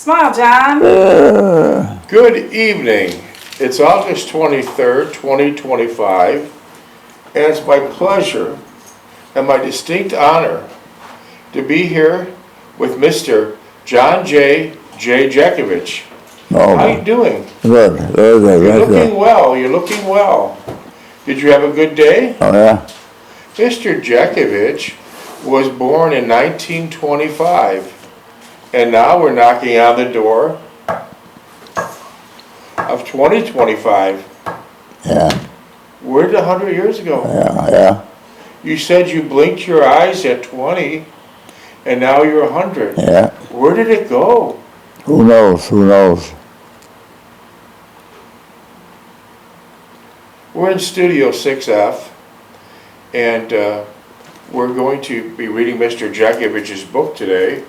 Smile, John. Good evening. It's August 23rd, 2025, and it's my pleasure and my distinct honor to be here with Mr. John J. Jeckovich. Oh, How you doing? good. You're looking well. You're looking well. Did you have a good day? Oh, yeah? Mr. Jeckovich was born in 1925, and now we're knocking on the door of 2025. Yeah, Where did 100 years ago? yeah. You said you blinked your eyes at 20, and now you're 100. Yeah. Where did it go? Who knows? Who knows? We're in Studio 6F, and we're going to be reading Mr. Jeckovich's book today.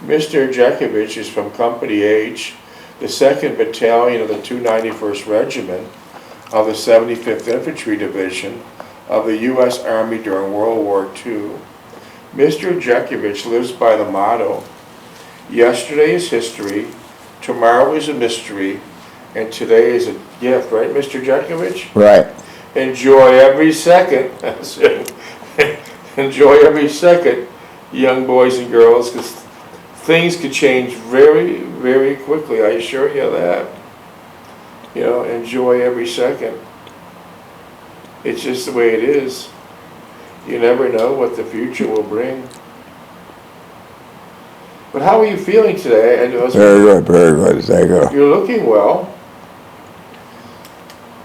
Mr. Jeckovich is from Company H, the 2nd Battalion of the 291st Regiment of the 75th Infantry Division of the U.S. Army during World War II. Mr. Jeckovich lives by the motto, yesterday is history, tomorrow is a mystery, and today is a gift, right, Mr. Jeckovich? Right. Enjoy every second. Enjoy every second, young boys and girls, because things could change very, very quickly. I assure you that. You know, enjoy every second. It's just the way it is. You never know what the future will bring. But how are you feeling today? Very good, very good. Thank you. You're looking well.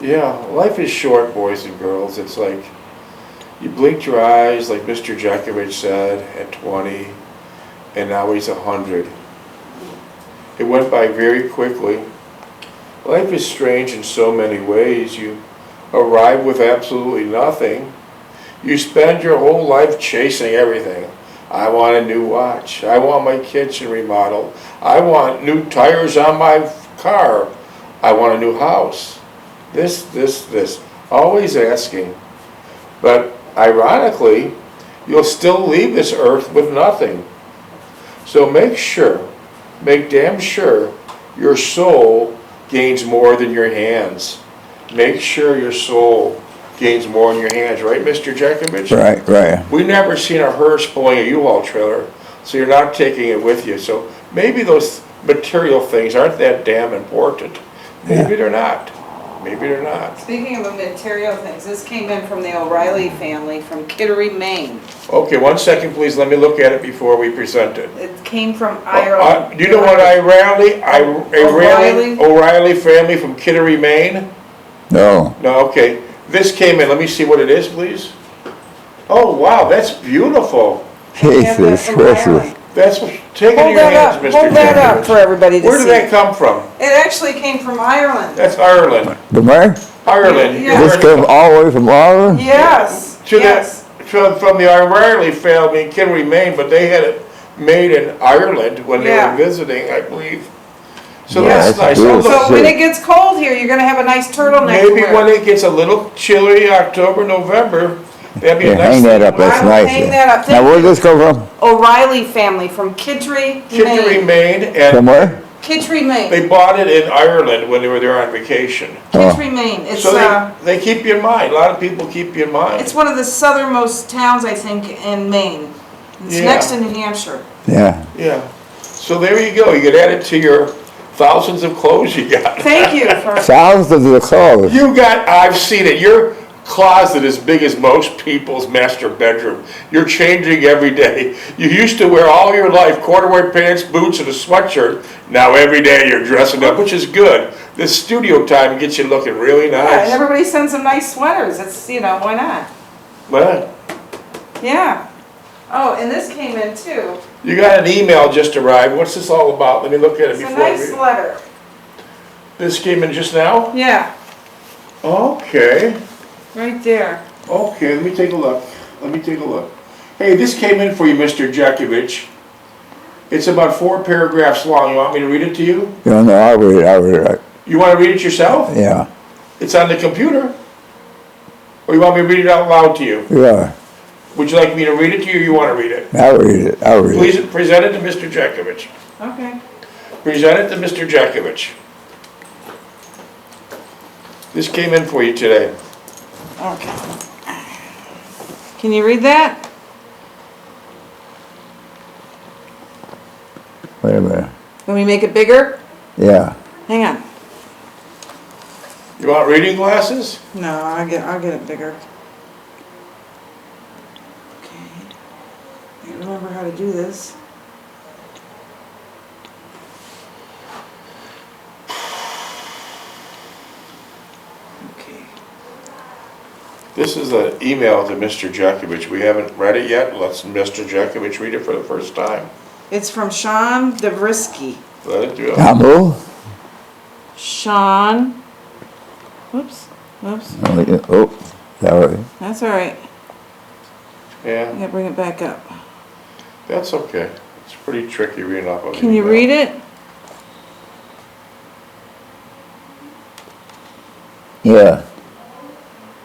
Yeah, life is short, boys and girls. It's like you blinked your eyes, like Mr. Jeckovich said, at 20, and now he's 100. It went by very quickly. Life is strange in so many ways. You arrive with absolutely nothing. You spend your whole life chasing everything. I want a new watch. I want my kitchen remodeled. I want new tires on my car. I want a new house. This. Always asking. But ironically, you'll still leave this earth with nothing. So make damn sure your soul gains more than your hands. Make sure your soul gains more in your hands, right, Mr. Jeckovich? Right. We never seen a hearse pulling a U-Haul trailer, so you're not taking it with you. So maybe those material things aren't that damn important. Maybe they're not. Maybe they're not. Speaking of material things, this came in from the O'Reilly family from Kittery, Maine. Okay, 1 second, please. Let me look at it before we present it. It came from Ireland. Do you know what O'Reilly family from Kittery, Maine? No. No, okay. This came in. Let me see what it is, please. Oh, wow, that's beautiful. Jesus Christ. That's taken in your hands, Mr. Hold that up Jeckovich. for everybody to see. Where did that come from? It actually came from Ireland. That's Ireland. The where? Ireland. Yeah. This came all the way from Ireland? Yes. From the O'Reilly family in Kittery, Maine, but they had it made in Ireland when they were visiting, I believe. So that's nice. Beautiful. So when it gets cold here, you're going to have a nice turtleneck. Maybe when it gets a little chilly, October, November, that'd be a nice hang that up. I That's will nice. hang that up. Now, where did this come from? O'Reilly family from Kittery, Kittery, Maine. Maine, and From where? Kittery, Maine. they bought it in Ireland when they were there on vacation. Kittery, Maine. It's So they keep you in mind. A lot of people keep you in mind. it's one of the southernmost towns, I think, in Maine. It's Yeah. next to New Hampshire. Yeah. Yeah. So there you go. You could add it to your thousands of clothes you got. Thank you for. Thousands of the clothes. I've seen it. Your closet as big as most people's master bedroom. You're changing every day. You used to wear all your life corduroy pants, boots, and a sweatshirt. Now every day you're dressing up, which is good. This studio time gets you looking really Yeah, and nice. everybody sends them nice sweaters. It's, why not? Well, Yeah. Oh, and this came in too. you got an email just arrived. What's this all about? Let me look at it It's a before I nice read it. letter. This came in just now? Yeah, Okay. right there. Okay, let me take a look. Hey, this came in for you, Mr. Jeckovich. It's about 4 paragraphs long. You want me to read it to you? No, I'll read it. You want to read it yourself? Yeah. It's on the computer. Or you want me to read it out loud to you? Yeah. Would you like me to read it to you or you want to read it? I'll read it. Please present it to Mr. Jeckovich. Okay. Present it to Mr. Jeckovich. This came in for you today. Okay. Can you read that? Wait a minute. Can we make it bigger? Yeah. Hang on. You want reading glasses? No, I'll get it bigger. Okay. I remember how to do this. Okay. This is an email to Mr. Jeckovich. We haven't read it yet. Let's Mr. Jeckovich read it for the first time. It's from Sean Davrisky. Let it do it. Campbell? Sean. Whoops. Oh, sorry. That's all right. I Yeah, gotta bring it back up. that's okay. It's pretty tricky reading off of an Can you email. read it? Yeah.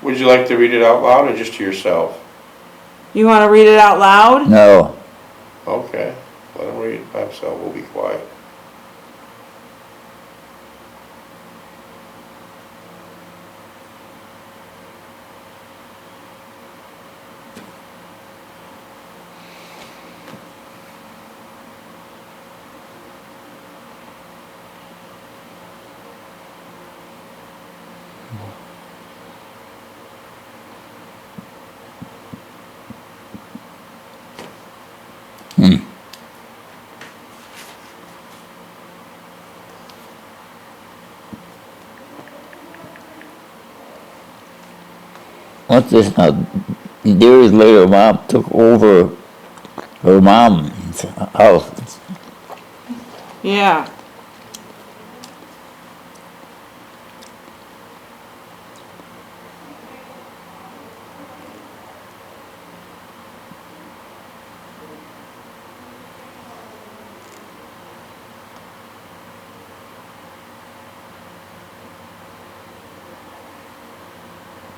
Would you like to read it out loud or just to yourself? You want to read it out loud? No. Okay, let him read it by himself. We'll be quiet. What's this now? Years later, Mom took over her mom's house. Yeah.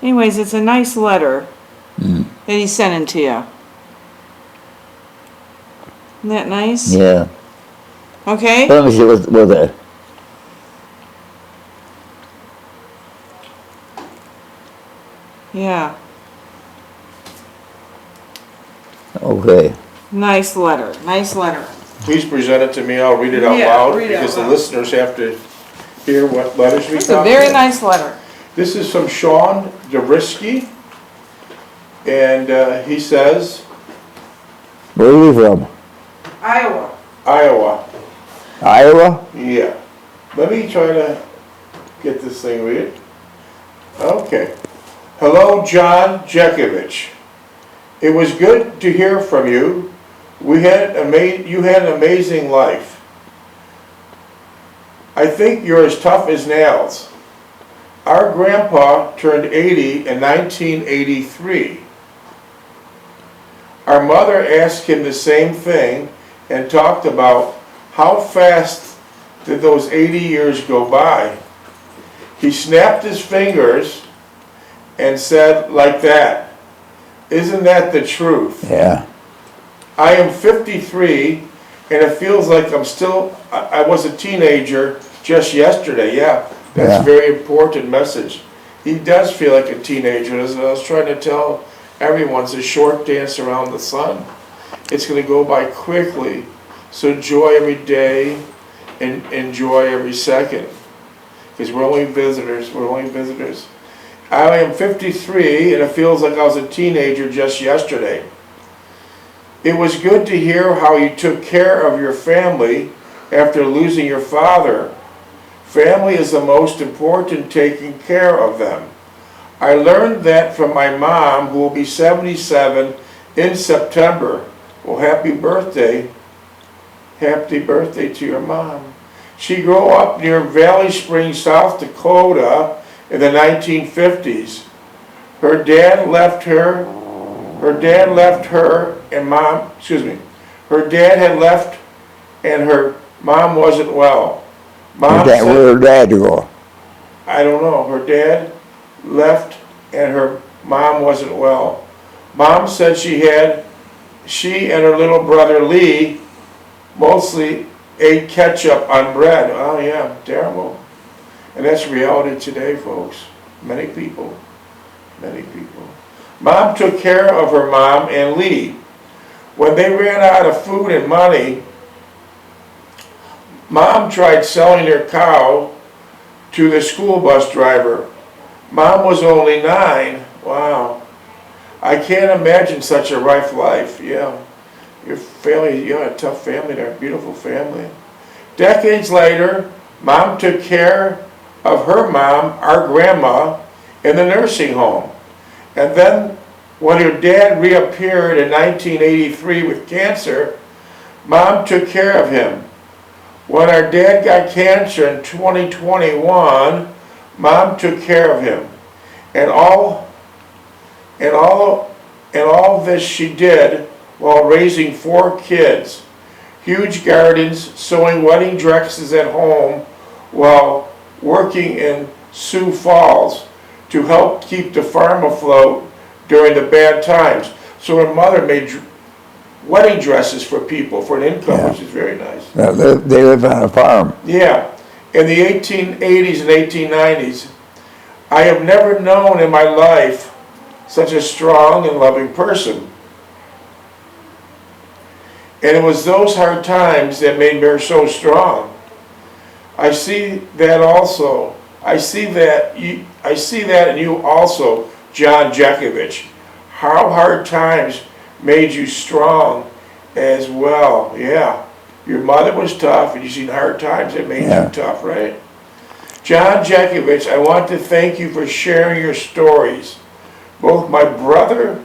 Anyways, it's a nice letter that he's sending to you. Isn't that nice? Yeah. Okay? Let me see what that. Yeah. Okay. Nice letter. Nice letter. Please present it to me. I'll read it out Yeah, loud read it out because the loud. listeners have to hear what letters we It's a got. very nice letter. This is from Sean Davrisky, and he says, Where are you from? Iowa. Iowa. Iowa? Yeah. Let me try to get this thing read. Okay. Hello, John Jeckovich. It was good to hear from you. You had an amazing life. I think you're as tough as nails. Our grandpa turned 80 in 1983. Our mother asked him the same thing and talked about how fast did those 80 years go by. He snapped his fingers and said like that, "Isn't that the truth?" Yeah. I am 53 and it feels like I was a teenager just yesterday. Yeah, that's Yeah. a very important message. He does feel like a teenager. As I was trying to tell everyone, it's a short dance around the sun. It's going to go by quickly. So enjoy every day and enjoy every second. Because we're only visitors. I am 53 and it feels like I was a teenager just yesterday. It was good to hear how you took care of your family after losing your father. Family is the most important, taking care of them. I learned that from my mom, who will be 77 in September. Well, happy birthday. Happy birthday to your mom. She grew up near Valley Springs, South Dakota in the 1950s. Her dad left her and mom, her dad had left and her mom wasn't well. Mom said, Where her dad go? I don't know, her dad left and her mom wasn't well. Mom said she and her little brother Lee mostly ate ketchup on bread. Oh yeah, terrible. And that's reality today, folks. Many people. Many people. Mom took care of her mom and Lee. When they ran out of food and money, Mom tried selling their cow to the school bus driver. Mom was only 9. Wow. I can't imagine such a rough life. Yeah. Your family, you had a tough family there, beautiful family. Decades later, Mom took care of her mom, our grandma, in the nursing home. And then when her dad reappeared in 1983 with cancer, Mom took care of him. When our dad got cancer in 2021, Mom took care of him. And all this she did while raising 4 kids. Huge gardens, sewing wedding dresses at home while working in Sioux Falls to help keep the farm afloat during the bad times. So her mother made wedding dresses for people for an income, which is very nice. They live on a farm. Yeah. In the 1880s and 1890s, I have never known in my life such a strong and loving person. And it was those hard times that made her so strong. I see that also. I see that in you also, John Jeckovich. How hard times made you strong as well. Yeah. Your mother was tough, and you seen hard times that made you tough, right? John Jeckovich, I want to thank you for sharing your stories. Both my brother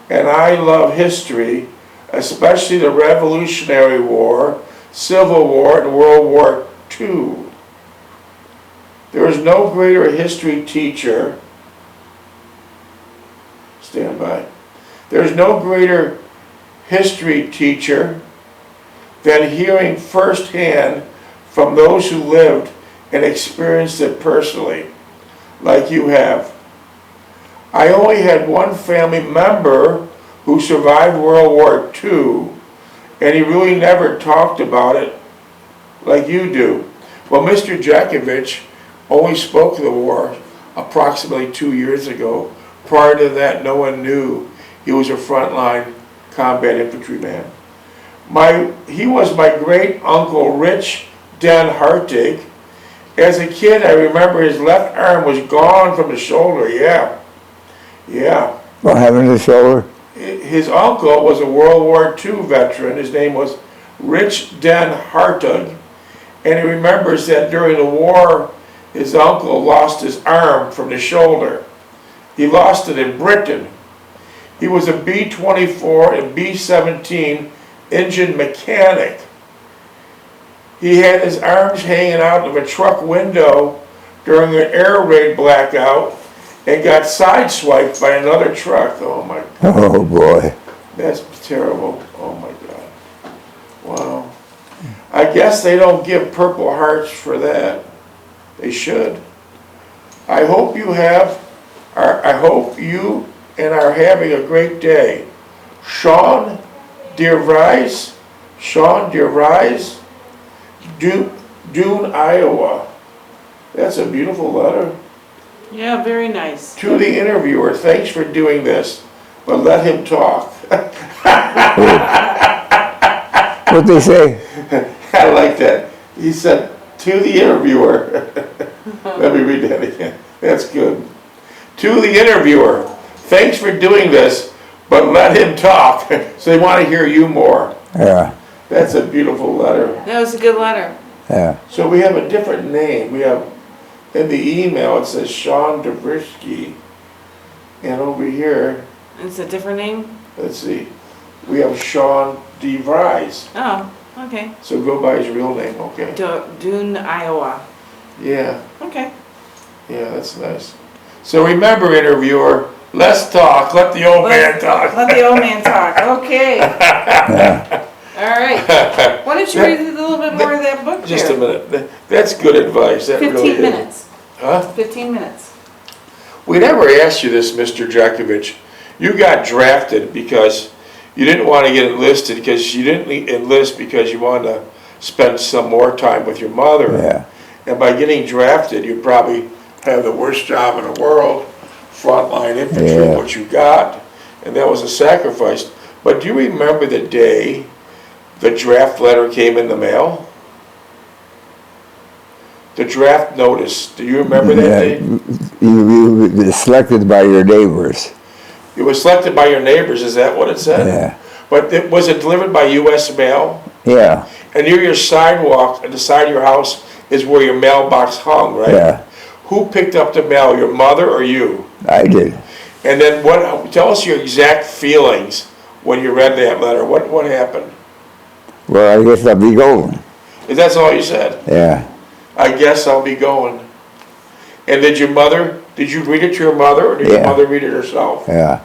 and I love history, especially the Revolutionary War, Civil War, and World War II. There is no greater history teacher, stand by, there is no greater history teacher than hearing firsthand from those who lived and experienced it personally, like you have. I only had one family member who survived World War II, and he really never talked about it like you do. Well, Mr. Jeckovich only spoke of the war approximately 2 years ago. Prior to that, no one knew he was a frontline combat infantryman. He was my great uncle Rich Den Hartig. As a kid, I remember his left arm was gone from the shoulder. Yeah. What happened to the shoulder? His uncle was a World War II veteran. His name was Rich Den Hartig. And he remembers that during the war, his uncle lost his arm from the shoulder. He lost it in Britain. He was a B-24 and B-17 engine mechanic. He had his arms hanging out of a truck window during an air raid blackout and got sideswiped by another truck. Oh my God. Oh boy. That's terrible. Oh my God. Wow. I guess they don't give Purple Hearts for that. They should. I hope you and are having a great day. Sean DeVries, Dune, Iowa. That's a beautiful letter. Yeah, very nice. To the interviewer, thanks for doing this, but let him talk. What'd they say? I like that. He said, to the interviewer. Let me read that again. That's good. To the interviewer, thanks for doing this, but let him talk. So they want to hear you more. Yeah. That's a beautiful letter. That was a good letter. Yeah. So we have a different name. We have, in the email, it says Sean Davrisky. And over here, It's a different name? let's see, we have Sean DeVries. Oh, okay. So go by his real name, okay? Dune, Iowa. Yeah, Okay. yeah, that's nice. So remember, interviewer, let's talk. Let the old man talk. Let the old man talk. Okay. Yeah. All right. Why don't you read a little bit more of that book Just a there? minute. That's good advice. That 15 really is. minutes. Huh? 15 minutes. We never asked you this, Mr. Jeckovich. You got drafted because you didn't want to get enlisted, because you didn't enlist because you wanted to spend some more time with your mother. Yeah. And by getting drafted, you probably have the worst job in the world, frontline infantry, Yeah. what you got, and that was a sacrifice. But do you remember the day the draft letter came in the mail? The draft notice, do you remember that day? You were selected by your neighbors. It was selected by your neighbors, is that what it said? Yeah. But was it delivered by U.S. mail? Yeah. And near your sidewalk, at the side of your house, is where your mailbox hung, right? Yeah. Who picked up the mail, your mother or you? I did. And then tell us your exact feelings when you read that letter. What happened? Well, I guess I'll be going. Is that all you said? Yeah. I guess I'll be going. And did you read it to your mother, or did your Yeah. mother read it herself? Yeah.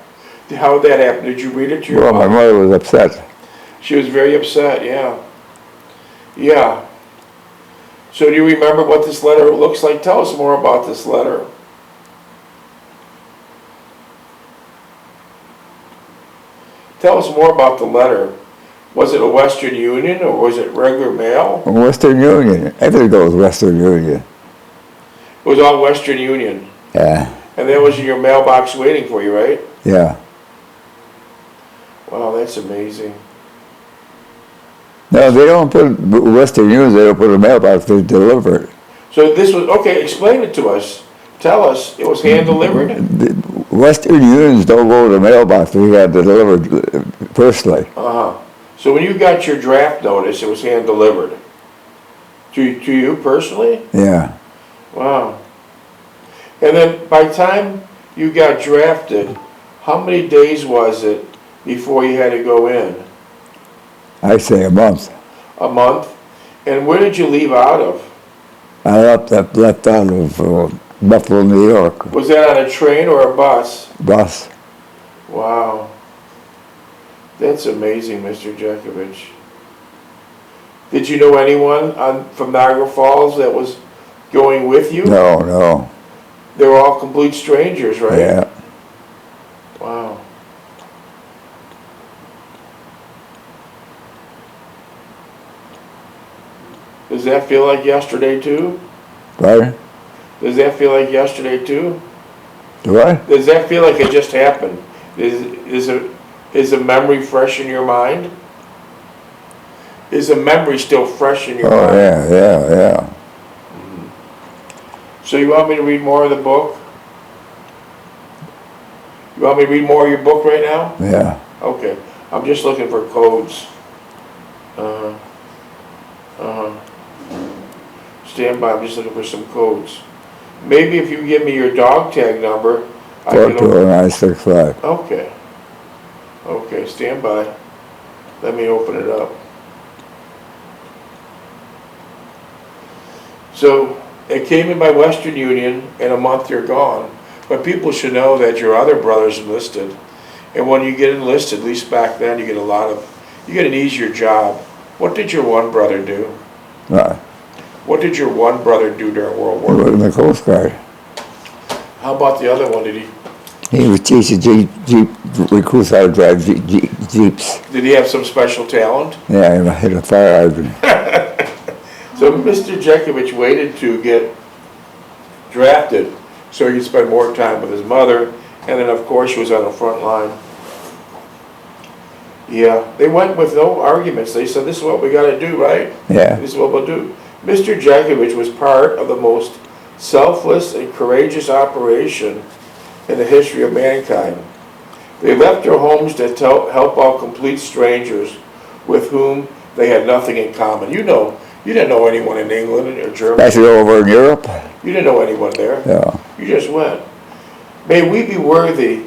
How did that happen? Did you read it to your Well, my mother? mother was upset. She was very upset, yeah. Yeah. So do you remember what this letter looks like? Tell us more about this letter. Tell us more about the letter. Was it a Western Union or was it regular mail? Western Union. Everything goes Western Union. It was all Western Union. Yeah. And that was in your mailbox waiting for you, right? Yeah. Wow, that's amazing. No, they don't put Western Union. They don't put a mailbox. They deliver it. So this was, okay, explain it to us. Tell us, it was hand delivered? The Western Unions don't go to the mailbox. They got delivered personally. Uh-huh. So when you got your draft notice, it was hand delivered? To you personally? Yeah. Wow. And then by the time you got drafted, how many days was it before you had to go in? I say a month. A month? And where did you leave out of? I left out of Buffalo, New York. Was that on a train or a bus? Bus. Wow. That's amazing, Mr. Jeckovich. Did you know anyone from Niagara Falls that was going with you? No. They were all complete strangers, right? Yeah. Wow. Does that feel like yesterday too? Pardon? Does that feel like yesterday too? What? Does that feel like it just happened? Is a memory fresh in your mind? Is a memory still fresh in your mind? Yeah. So you want me to read more of the book? You want me to read more of your book right now? Yeah. Okay. I'm just looking for codes. Stand by, I'm just looking for some codes. Maybe if you give me your dog tag number, I can... 42965. Okay. Okay, stand by. Let me open it up. So, it came in by Western Union, in a month you're gone. But people should know that your other brother's enlisted. And when you get enlisted, at least back then, you get an easier job. What did your one brother do? What did your one brother do during World War He II? was in the Coast Guard. How about the other one? He was teaching Jeep recruits how to drive Jeeps. Did he have some special talent? Yeah, he hit a fire hydrant. So Mr. Jeckovich waited to get drafted so he could spend more time with his mother, and then of course she was on the front line. Yeah, they went with no arguments. They said, this is what we got to do, right? Yeah. This is what we'll do. Mr. Jeckovich was part of the most selfless and courageous operation in the history of mankind. They left their homes to help out complete strangers with whom they had nothing in common. You didn't know anyone in England or Germany. Especially over in Europe. You didn't know anyone there. Yeah. You just went. May we be worthy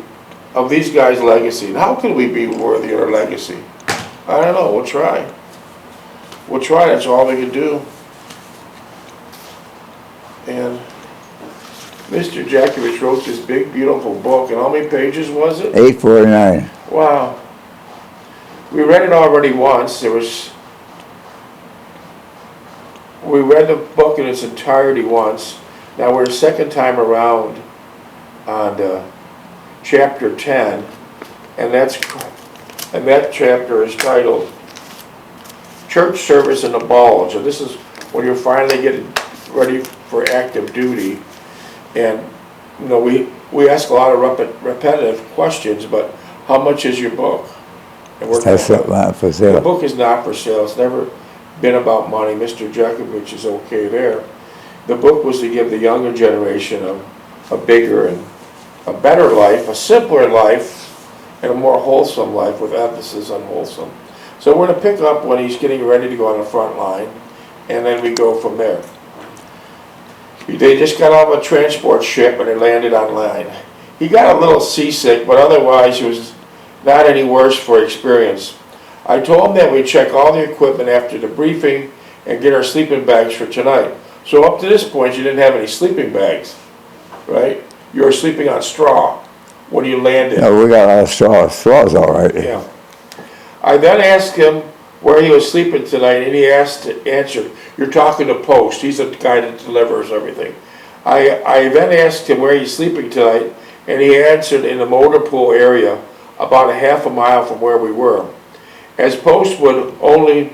of these guys' legacy. And how can we be worthy of their legacy? I don't know. We'll try. We'll try. That's all we can do. And Mr. Jeckovich wrote this big, beautiful book. And how many pages was it? 849. Wow. We read it already once. We read the book in its entirety once. Now we're a second time around on chapter 10, and that chapter is titled church service in the Bulge, and this is when you're finally getting ready for active duty. And, you know, we ask a lot of repetitive questions, but how much is your book? And we're That's not for the sale. book is not for sale. It's never been about money. Mr. Jeckovich is okay there. The book was to give the younger generation a bigger and a better life, a simpler life, and a more wholesome life with emphasis on wholesome. So we're going to pick up when he's getting ready to go on the front line, and then we go from there. They just got off a transport ship and they landed on land. He got a little seasick, but otherwise he was not any worse for experience. I told him that we'd check all the equipment after the briefing and get our sleeping bags for tonight. So up to this point you didn't have any sleeping bags, right? You were sleeping on straw when you landed. No, we got all straw. Straw's all right. Yeah. I then asked him where he was sleeping tonight, and he answered, "You're talking to Post. He's the guy that delivers everything." I then asked him where he's sleeping tonight, and he answered in the motor pool area, about a half a mile from where we were. As Post would only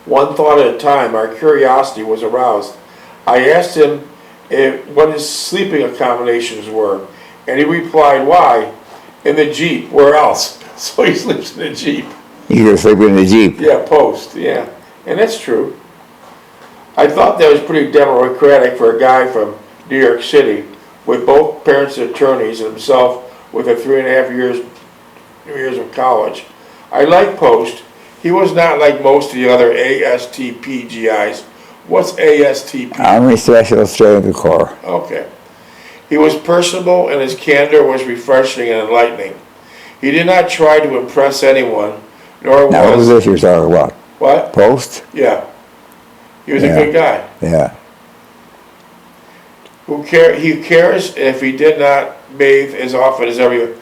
one thought at a time, our curiosity was aroused. I asked him what his sleeping accommodations were, and he replied, "Why? In the Jeep. Where else?" So he sleeps in the Jeep. You can sleep in the Jeep. Yeah, Post, yeah. And that's true. I thought that was pretty democratic for a guy from New York City, with both parents attorneys and himself with a 3.5 years of college. I like Post. He was not like most of the other ASTPGIs. What's ASTP? Army Special Strength Corps. Okay. He was personable, and his candor was refreshing and enlightening. He did not try to impress anyone, nor Now, who's was... this you're talking about? What? Post? Yeah. He was Yeah. a good guy. Yeah. He cares if he did not bathe as often as everyone.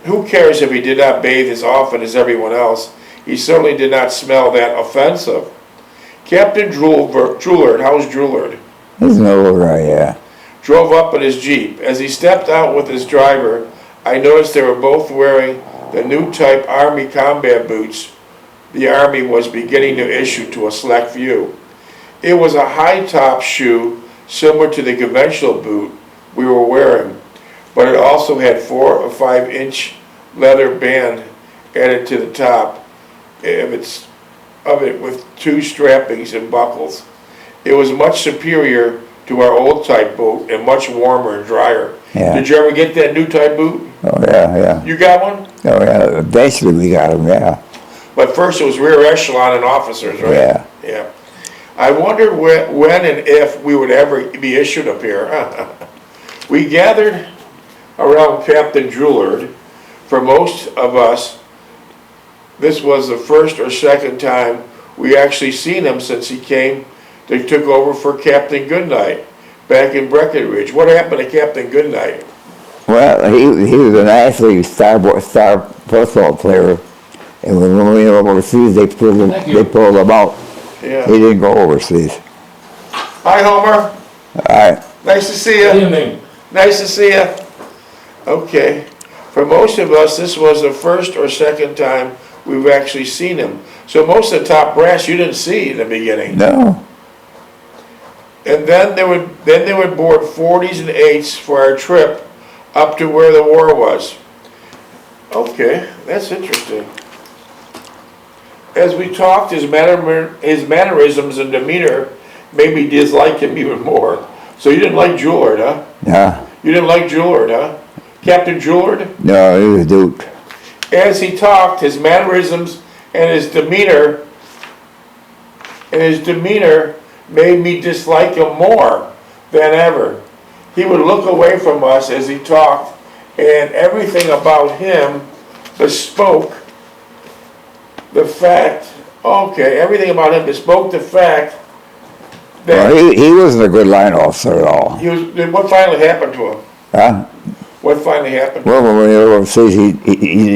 Who cares if he did not bathe as often as everyone else? He certainly did not smell that offensive. Captain Droulard, how's Droulard? He's an old guy, yeah. Drove up in his Jeep. As he stepped out with his driver, I noticed they were both wearing the new type Army combat boots the Army was beginning to issue to a select few. It was a high-top shoe similar to the conventional boot we were wearing, but it also had 4 or 5 inch leather band added to the top of it with 2 strappings and buckles. It was much superior to our old type boot and much warmer and drier. Yeah. Did you ever get that new type boot? Oh, yeah, yeah. You got one? Oh, yeah. Eventually we got him, yeah. But first it was rear echelon and officers, right? Yeah. Yeah. I wondered when and if we would ever be issued up here. We gathered around Captain Droulard. For most of us, this was the first or second time we actually seen him since he came. They took over for Captain Goodnight back in Breckenridge. What happened to Captain Goodnight? Well, he was an athlete, star football player, and when we went overseas, they pulled him out. Yeah. He didn't go overseas. Hi, Homer. All right. Nice to see you. Good evening. Nice to see you. Okay. For most of us, this was the first or second time we've actually seen him. So most of the top brass you didn't see in the beginning. No. And then they would board 40s and 8s for our trip up to where the war was. Okay, that's interesting. As we talked, his mannerisms and demeanor made me dislike him even more. So you didn't like Droulard, huh? Yeah. You didn't like Droulard, huh? Captain Droulard? No, he was a dude. As he talked, his mannerisms and his demeanor made me dislike him more than ever. He would look away from us as he talked, and everything about him bespoke the fact, everything about him bespoke the fact that Well, he wasn't a good line officer at all. he was. What finally happened to him? Huh? What finally happened? Well, when we were overseas, he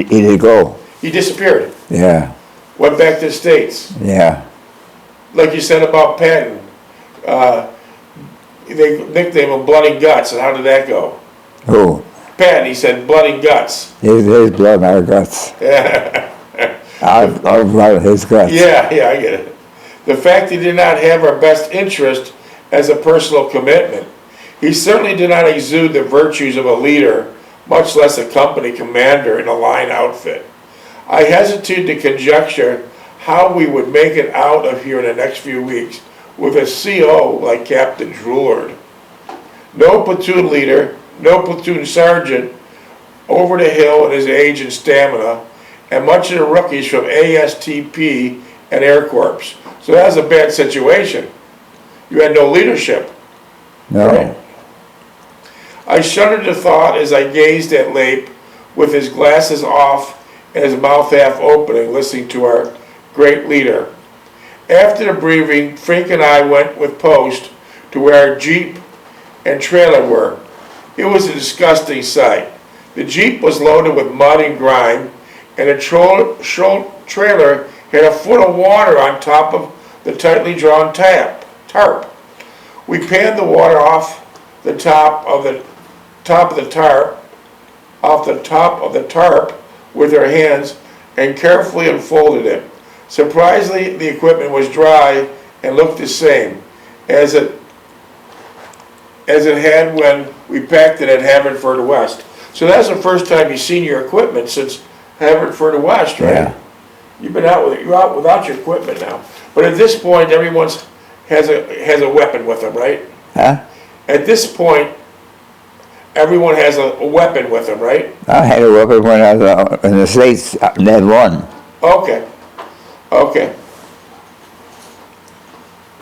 didn't go. He disappeared. Yeah. Went back to the States. Yeah. Like you said about Patton. They nicknamed him Blood and Guts, and how did that go? Who? Patton, he said Blood and Guts. His blood and our guts. I I was right in his guts. Yeah, yeah, I get it. The fact he did not have our best interest as a personal commitment. He certainly did not exude the virtues of a leader, much less a company commander in a line outfit. I hesitated to conjecture how we would make it out of here in the next few weeks with a CO like Captain Droulard. No platoon leader, no platoon sergeant, over the hill in his age and stamina, and much of the rookies from ASTP and Air Corps. So that was a bad situation. You had no leadership. No. Right? I shuddered to thought as I gazed at Lape with his glasses off and his mouth half opening, listening to our great leader. After the briefing, Frink and I went with Post to where our Jeep and trailer were. It was a disgusting sight. The Jeep was loaded with mud and grime, and the trailer had a foot of water on top of the tightly drawn tarp. We panned the water off the top of the tarp with our hands and carefully unfolded it. Surprisingly, the equipment was dry and looked the same as it had when we packed it at Haverford West. So that's the first time you've seen your equipment since Haverford West, right? Yeah. You're out without your equipment now. But at this point, everyone has a weapon with them, right? Huh? At this point, everyone has a weapon with them, right? I had a weapon when I was in the States, Ned one. Okay. Okay.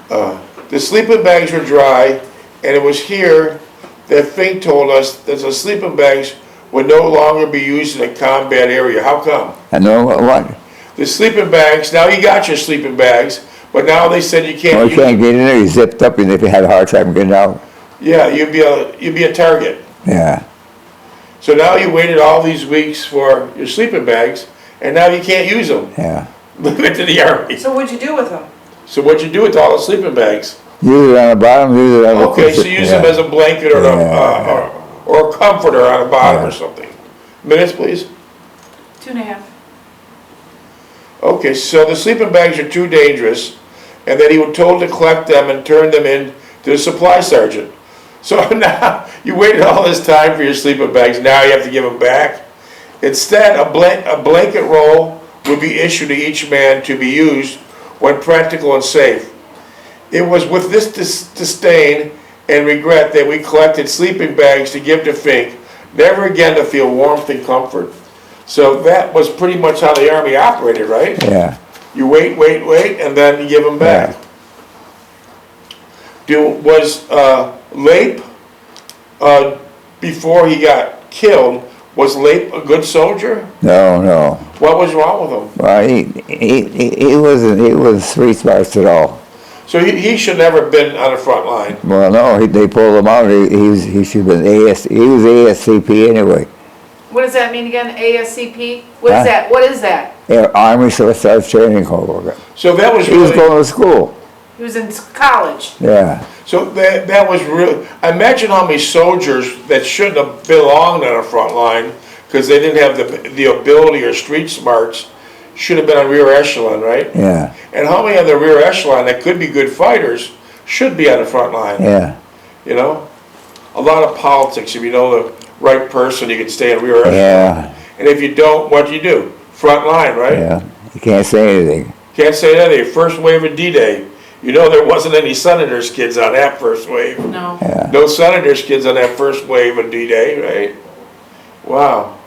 The sleeping bags were dry, and it was here that Fink told us that the sleeping bags would no longer be used in a combat area. How come? I know what? The sleeping bags, now you got your sleeping bags, but now they said you can't Well, use you can't get in there, you zipped up, and if you had a hard time getting out. Yeah, you'd be a target. Yeah. So now you waited all these weeks for your sleeping bags, and now you can't use them. Yeah. Leave it to the Army. So what'd you do with them? So what'd you do with all the sleeping bags? Use it on the bottom, use it on the Okay, so use them as a blanket or, or a comforter on the bottom or something. Minutes, please. 2.5. Okay, so the sleeping bags are too dangerous, and then he was told to collect them and turn them in to the supply sergeant. So now, you waited all this time for your sleeping bags, now you have to give them back. Instead, a blanket roll would be issued to each man to be used when practical and safe. It was with this disdain and regret that we collected sleeping bags to give to Fink, never again to feel warmth and comfort. So that was pretty much how the Army operated, right? Yeah. You wait, and then you give them back. Was Lape, before he got killed, was Lape a good soldier? No, no. What was wrong with him? Well, he wasn't street smarts at all. So he should never have been on the front line. Well, no, they pulled him out. He should have been he was ASCP anyway. What does that mean again? ASCP? What is Huh? that? What is that? Yeah, Army Self Training Corps. So that was He was really, going to school. He was in college. Yeah. so that was really, imagine how many soldiers that shouldn't have belonged on the front line because they didn't have the ability or street smarts, should have been on rear echelon, right? Yeah. And how many on the rear echelon that could be good fighters should be on the front line? Yeah. You know? A lot of politics, if you know the right person, you can stay in rear echelon. Yeah. And if you don't, what do you do? Front line, right? Yeah. You can't say anything. Can't say anything. First wave of D-Day. You know there wasn't any Senators kids on that first wave. No. Yeah. No Senators kids on that first wave of D-Day, right? Wow.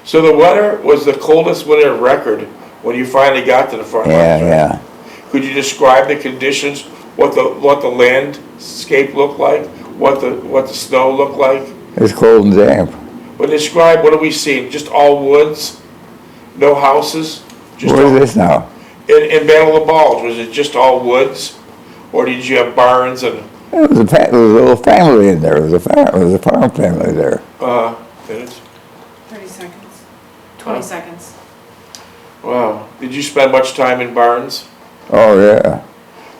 So the weather was the coldest winter record when you finally got to the front Yeah, lines, right? yeah. Could you describe the conditions, what the landscape looked like, what the snow looked like? It was cold and damp. But describe, what do we see? Just all woods? No houses? Just What all- is this now? In Battle of the Bulge, was it just all woods? Or did you have barns and, There was a little family in there. There was a farm family there. minutes? 30 seconds. 20 seconds. Wow. Did you spend much time in barns? Oh, yeah.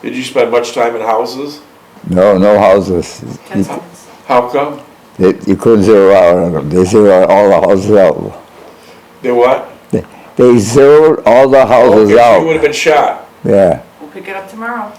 Did you spend much time in houses? No houses. 10 seconds. How come? You couldn't zero out on them. They zero out all the houses out. They what? They zeroed all the houses Okay, so you out. would've been shot. Yeah. We'll pick it up tomorrow.